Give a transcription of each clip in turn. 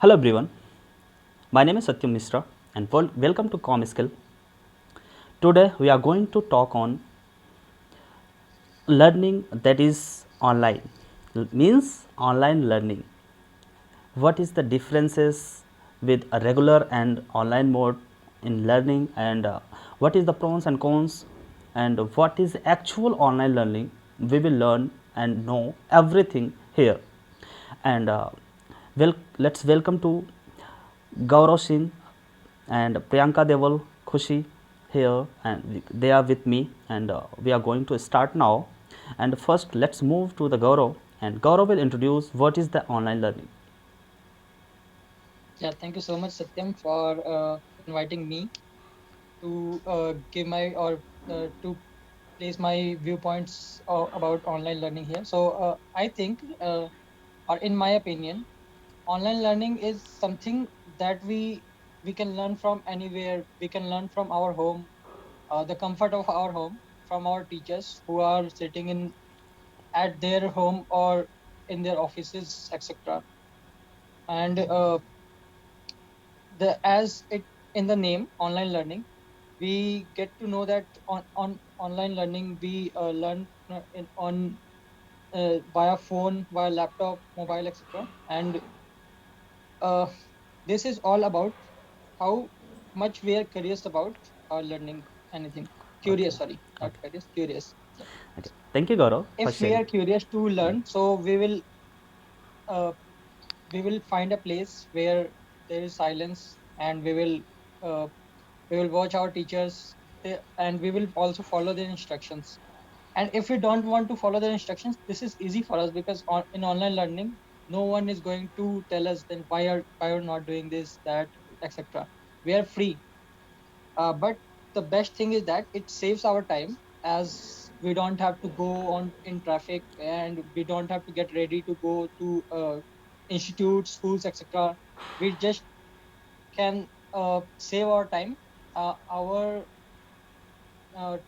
Hello everyone, my name is Satyam Misra and welcome to Comskill. Today we are going to talk on learning that is online. Means online learning. What is the differences with a regular and online mode in learning, and what is the pros and cons, and what is actual online learning? We will learn and know everything here. And let's welcome to Gaurav Singh and Priyanka Deval Khushi here, and they are with me, and we are going to start now. And first, let's move to the Gaurav, and Gaurav will introduce what is the online learning. Yeah, thank you so much, Satyam, for inviting me to give my or to place my viewpoints about online learning here. I think, or in my opinion, online learning is something that we can learn from anywhere. We can learn from our home, the comfort of our home, from our teachers who are sitting in at their home or in their offices, etc. And the as it in the name online learning, we get to know that on online learning we learn on via phone, via laptop, mobile, etc. And uh, this is all about how much we are curious about learning anything. Okay, Curious, sorry, not okay, curious, curious. Yeah. okay. Thank you, Gaurav, for If we sharing. are curious to learn, so uh, we will find a place where there is silence, and uh, we will watch our teachers, and we will also follow their instructions. And if we don't want to follow their instructions, this is easy for us because in online learning, no one is going to tell us then why you're not doing this, that, etc. We are free. But the best thing is that it saves our time, as we don't have to go on in traffic, and we don't have to get ready to go to institutes, schools, etc. We just can save our time, our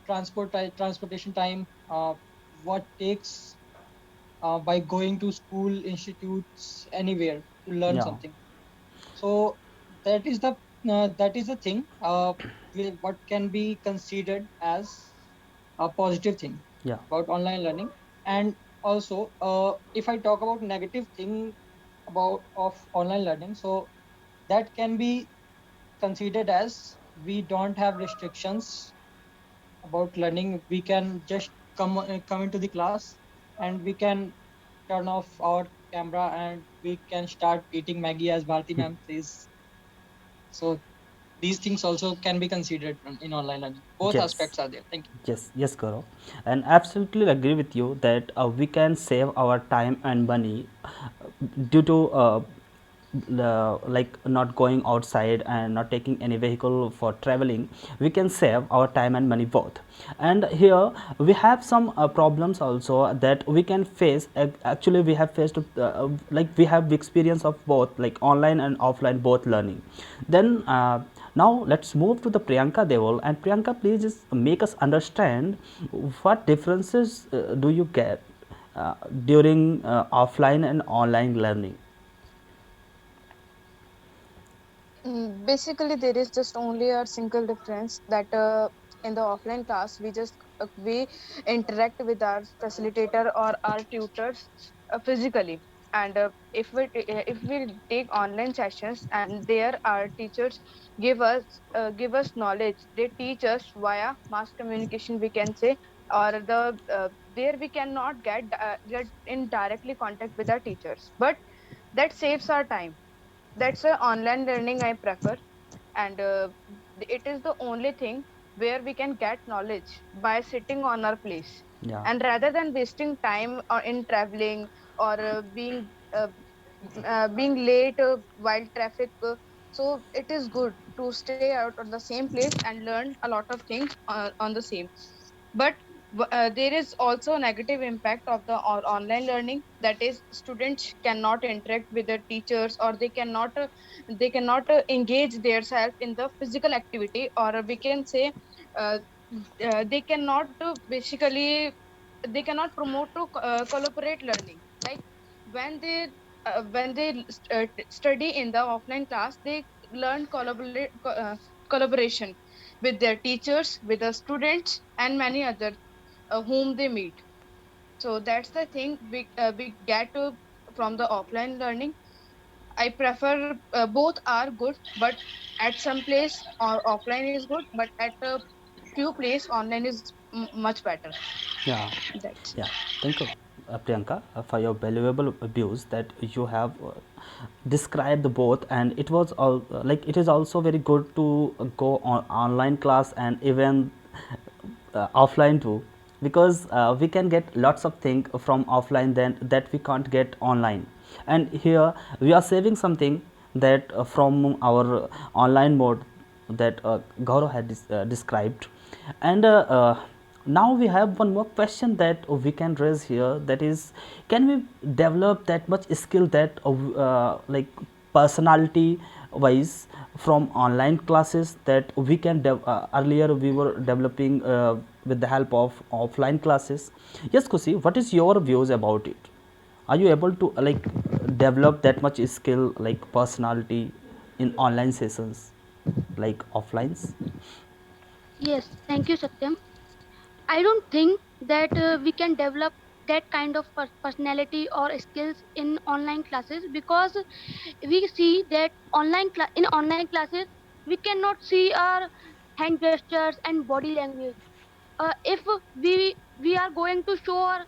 transportation time, what takes by going to school, institutes, anywhere to learn Yeah, something. So that is the thing, what can be considered as a positive thing yeah, about online learning. And also, if I talk about negative thing about of online learning, so that can be considered as we don't have restrictions about learning. We can just come into the class, and we can turn off our camera, and we can start eating Maggie, as Bharti ma'am says. So these things also can be considered in online learning. Both yes. aspects are there. Thank you. Yes, Gaurav, and absolutely agree with you that we can save our time and money due to like not going outside and not taking any vehicle for traveling. We can save our time and money both. And here we have some problems also that we can face. Actually, we have faced like we have experience of both, like online and offline both learning. Then now let's move to the Priyanka Deval, and Priyanka, please just make us understand what differences do you get during offline and online learning. Basically, there is just only a single difference that in the offline class we interact with our facilitator or our tutors physically, and if we take online sessions, and there our teachers give us knowledge. They teach us via mass communication, we can say, or there we cannot get in directly contact with our teachers, but that saves our time. That's a online learning I prefer, and it is the only thing where we can get knowledge by sitting on our place, Yeah. and rather than wasting time in traveling, or being late while traffic. So it is good to stay out on the same place and learn a lot of things on the same. But there is also a negative impact of the online learning, that is students cannot interact with their teachers, or they cannot engage themselves in the physical activity, or we can say uh, they cannot basically they cannot promote to collaborate learning, like when they when they study in the offline class, they learn collaboration with their teachers, with the students, and many other whom they meet. So that's the thing we get from the offline learning. I prefer both are good, but at some place offline is good, but at a few place online is much better. Yeah, That's yeah. Thank you, Priyanka, for your valuable views that you have described both, and it was all like it is also very good to go on online class and even offline too, because we can get lots of things from offline then that we can't get online, and here we are saving something that from our online mode that Gaurav had described. And now we have one more question that we can raise here, that is, can we develop that much skill that like personality wise from online classes that we can earlier we were developing with the help of offline classes? Yes, Kusi, what is your views about it? Are you able to like develop that much skill like personality in online sessions like offlines? Yes, thank you, Satyam. I don't think that we can develop that kind of personality or skills in online classes, because we see that in online classes we cannot see our hand gestures and body language. If we are going to show our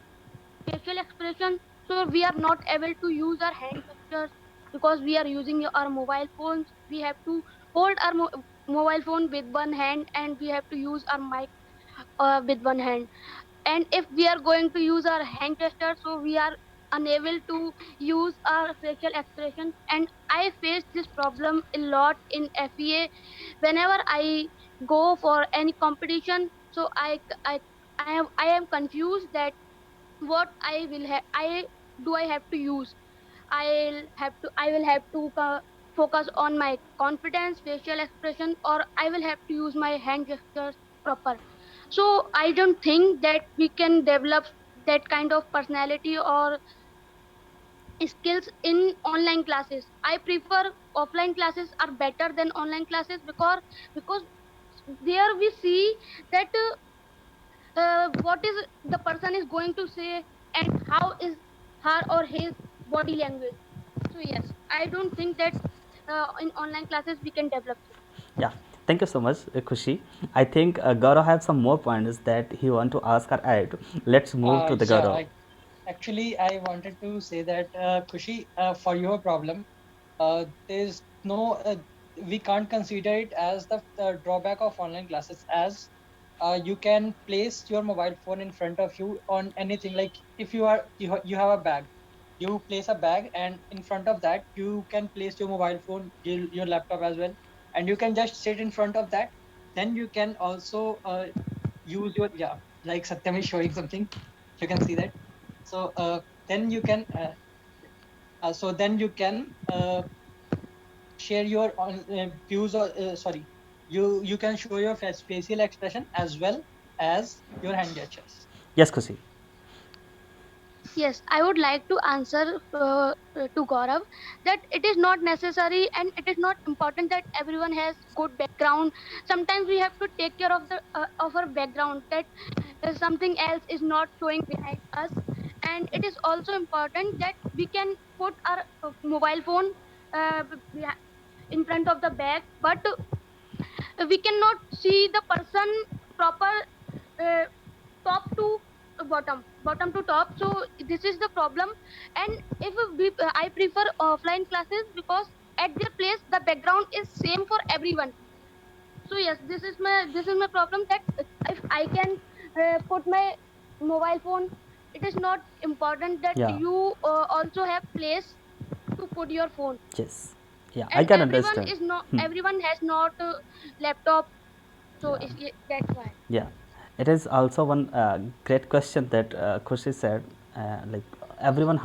facial expression, so we are not able to use our hand gestures because we are using our mobile phones. We have to hold our mobile phone with one hand, and we have to use our mic with one hand. And if we are going to use our hand gesture, so we are unable to use our facial expressions. And I face this problem a lot in FEA. Whenever I go for any competition, so I am confused that what I have to use. I will have to focus on my confidence, facial expression, or I will have to use my hand gestures proper. So I don't think that we can develop that kind of personality or skills in online classes. I prefer offline classes are better than online classes, because there we see that what is the person is going to say, and how is her or his body language. So yes, I don't think that in online classes we can develop this. Yeah, thank you so much, Khushi. I think Gaurav have some more points that he want to ask or add. Let's move to the Yeah, Gaurav. actually, I wanted to say that, Kushi, for your problem, there's no, we can't consider it as the drawback of online classes, as you can place your mobile phone in front of you on anything. Like if you have a bag, you place a bag, and in front of that you can place your mobile phone, your laptop as well, and you can just sit in front of that. Then you can also use your, yeah, like Satyam is showing something, you can see that. So then you can then you can share your views, or sorry, you can show your facial expression as well as your hand gestures. Yes, Khushi. Yes, I would like to answer to Gaurav that it is not necessary and it is not important that everyone has good background. Sometimes we have to take care of our background, that something else is not showing behind us. And it is also important that we can put our mobile phone uh, in front of the bag, but we cannot see the person proper, uh, top to bottom to top. So this is the problem. And if I prefer offline classes, because at their place the background is same for everyone. So yes, this is my problem, that if I can put my mobile phone, it is not important that Yeah. you also have place to put your phone. Yes. Yeah, I And can understand. everyone has not laptop. So Yeah. that's why. Yeah, it is also one great question that Khushi said. Like everyone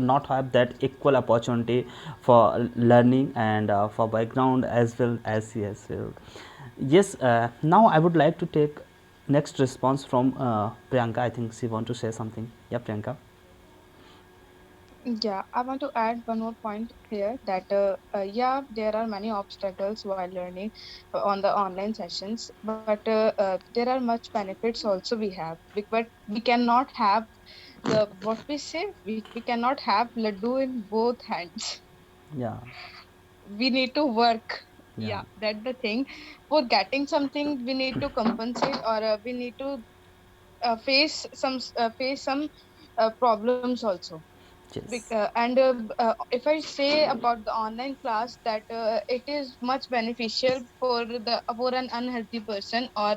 not have that equal opportunity for learning and for background as well as yes. Yes. Now I would like to take next response from Priyanka. I think she want to say something. Yeah, Priyanka. Yeah, I want to add one more point here that yeah, there are many obstacles while learning on the online sessions, but there are much benefits also we have. But we cannot have the what we say we cannot have laddu in both hands. Yeah, We need to work. yeah, Yeah, that's the thing. For getting something, we need to compensate, or we need to face some problems also. yes, If I say about the online class that it is much beneficial for an unhealthy person or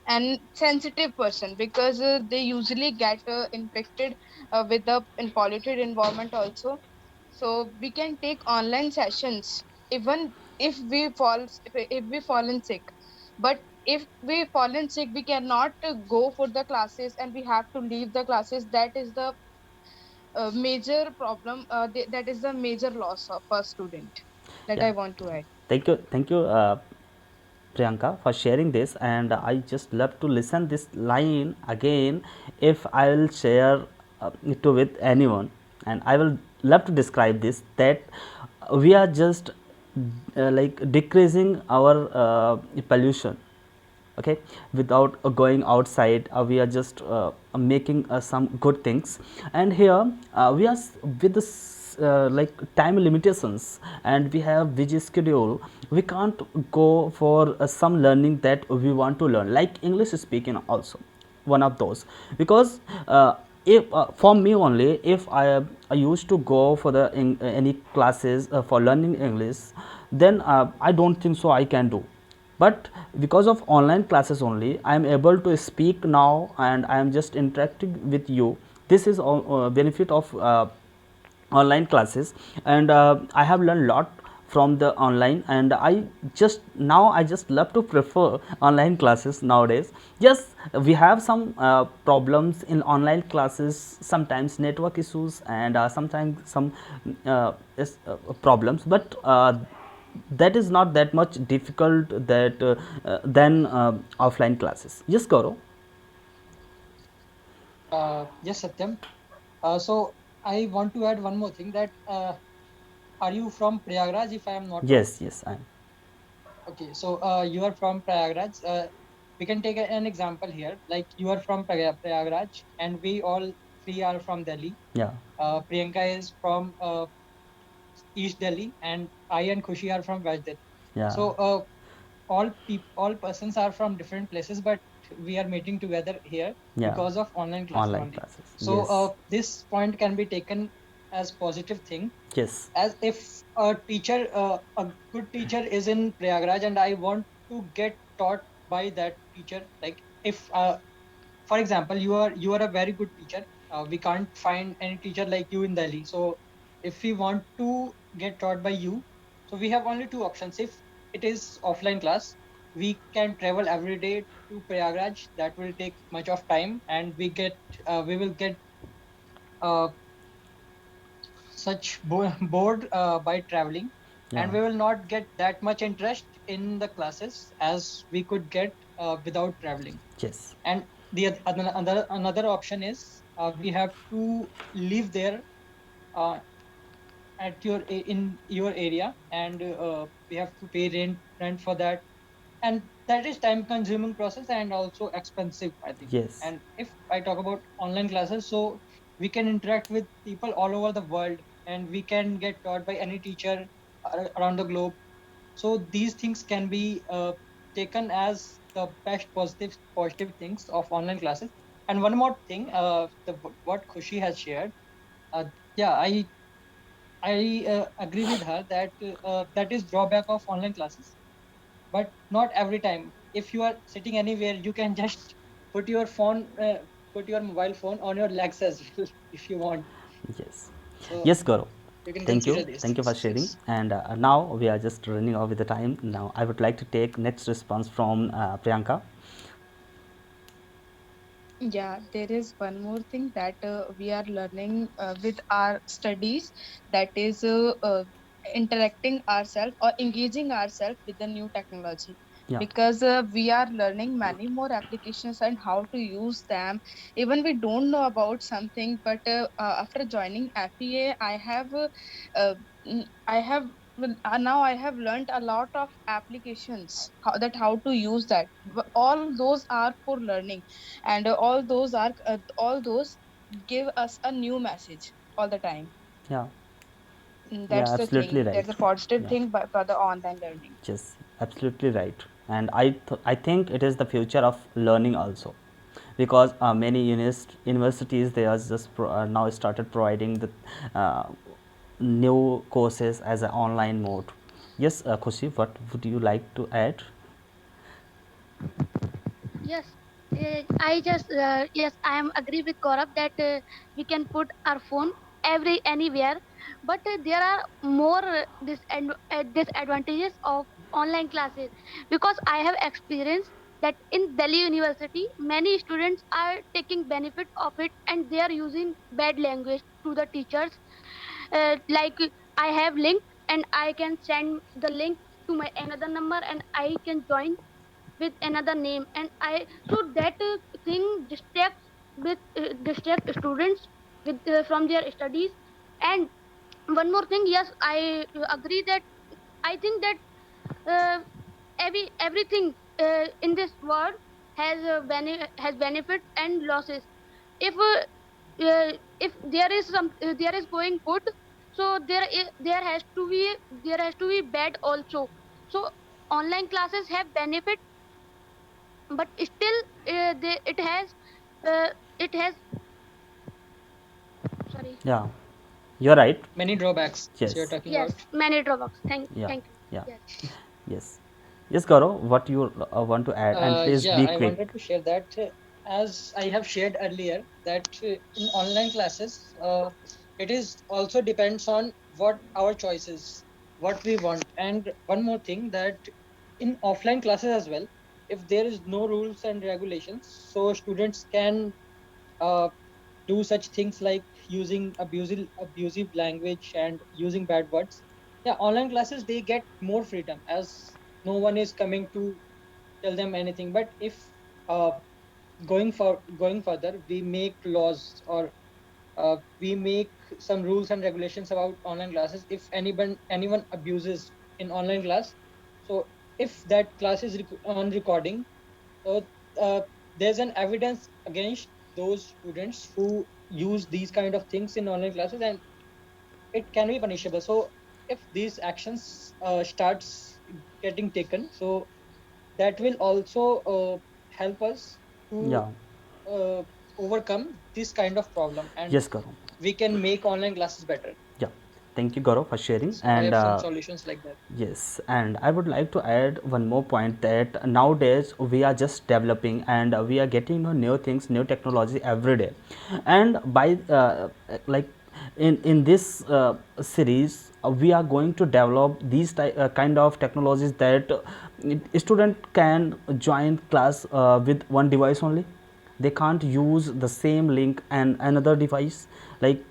an sensitive person, because they usually get infected with the in polluted environment also. So we can take online sessions even if we fallen sick. But if we fallen sick, we cannot go for the classes and we have to leave the classes. That is the major problem, that is the major loss of a student that yeah. I want to add. Thank you, Priyanka, for sharing this. And I just love to listen this line again if I will share it to with anyone. And I will love to describe this, that we are just like decreasing our pollution, okay, without going outside. We are just making some good things. And here we are with this like time limitations, and we have busy schedule. We can't go for some learning that we want to learn, like English speaking also one of those. Because if for me only, if I used to go for the any classes for learning English, then I don't think so I can do. But because of online classes only, I am able to speak now, and I am just interacting with you. This is all benefit of online classes. And I have learned a lot from the online, and I just love to prefer online classes nowadays. Yes, we have some problems in online classes, sometimes network issues, and sometimes some problems, but that is not that much difficult that than offline classes. Yes, Gaurav. Yes, Satyam. So I want to add one more thing that are you from Prayagraj, if I am not wrong? Yes, yes, I am. Okay, so you are from Prayagraj. We can take an example here. Like you are from Prayagraj, and we all three are from Delhi. Yeah, Priyanka is from East Delhi, and I and Khushi are from West Delhi. yeah, So all persons are from different places, but we are meeting together here yeah, because of online classes online only. classes. So Yes, this point can be taken as positive thing, yes, as if a good teacher is in Prayagraj and I want to get taught by that teacher. Like if for example you are a very good teacher, we can't find any teacher like you in Delhi. So if we want to get taught by you, so we have only two options. If it is offline class, we can travel every day to Prayagraj. That will take much of time, and we will get uh, such bored by traveling, yeah, and we will not get that much interest in the classes as we could get without traveling. yes, And another option is we have to live there uh, in your area, and we have to pay rent for that, and that is time consuming process and also expensive, I think. yes, And if I talk about online classes, so we can interact with people all over the world, and we can get taught by any teacher around the globe. So these things can be taken as the best positive things of online classes. And one more thing, what Khushi has shared, uh, yeah, I agree with her that that is drawback of online classes, but not every time. If you are sitting anywhere, you can just put your phone, put your mobile phone on your legs as well if you want. yes, So yes, Gaurav. you can Thank consider you, these thank you for things. sharing. Yes. And now we are just running out with the time. Now I would like to take next response from Priyanka. Yeah, there is one more thing that we are learning with our studies, that is interacting ourselves or engaging ourselves with the new technology. Yeah, because we are learning many more applications and how to use them. Even we don't know about something, but after joining FEA, uh, I have now I have learned a lot of applications how to use that. All those are for learning, and all those give us a new message all the time. yeah, yeah, That's the absolutely thing. That's right. a positive Yeah, thing for the online learning. yes, absolutely right. And I think it is the future of learning also, because many universities they are just now started providing the uh, new courses as an online mode. Yes, Khushi, what would you like to add? Yes, I just yes, I am agree with Gaurav that we can put our phone every anywhere, but there are more disadvantages of online classes, because I have experienced that in Delhi University many students are taking benefit of it and they are using bad language to the teachers. Like I have link and I can send the link to my another number and I can join with another name, and I so that thing distract students with from their studies. And one more thing, yes, I agree that I think that uh, everything in this world has benefits and losses. If uh, uh, if there is there is going good, so there has to be bad also. So online classes have benefit, but still uh, it has sorry. Yeah, you're right. Many drawbacks you're Yes, talking Yes, about. many drawbacks. yeah, Thank you. yeah, Yes. yes, yes, Gaurav, what you want to add, and please Yeah, be I quick. wanted to share that as I have shared earlier that in online classes, it is also depends on what our choices, what we want. And one more thing that in offline classes as well, if there is no rules and regulations, so students can uh, do such things like using abusive language and using bad words. Yeah, online classes they get more freedom as no one is coming to tell them anything. But if uh, going further, we make laws or we make some rules and regulations about online classes. If anyone abuses in online class, so if that class is on recording, so there's an evidence against those students who use these kind of things in online classes, and it can be punishable. So if these actions starts getting taken, so that will also help us to Yeah, uh, overcome this kind of problem, and yes, Gaurav. we can make online classes better. Yeah, thank you, Gaurav, for sharing. So I And have some solutions like that. yes, and I would like to add one more point that nowadays we are just developing and we are getting new things, new technology every day. And by like in this series, we are going to develop these kind of technologies that student can join class with one device only. They can't use the same link and another device, like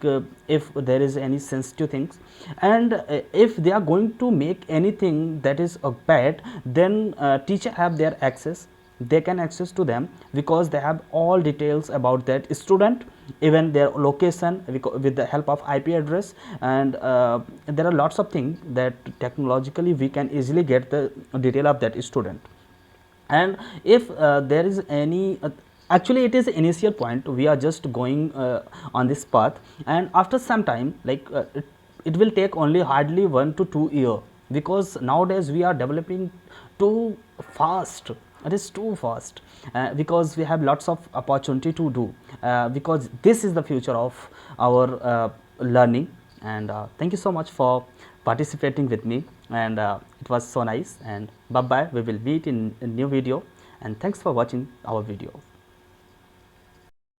if there is any sensitive things. And if they are going to make anything that is bad, then teacher have their access, they can access to them, because they have all details about that student, even their location with the help of IP address. And there are lots of things that technologically we can easily get the detail of that student. And if there is any actually it is initial point, we are just going on this path, and after some time, like it will take only hardly 1 to 2 year, because nowadays we are developing too fast. It is too fast, because we have lots of opportunity to do, because this is the future of our learning. And thank you so much for participating with me, and it was so nice. And bye bye, we will meet in a new video, and thanks for watching our video.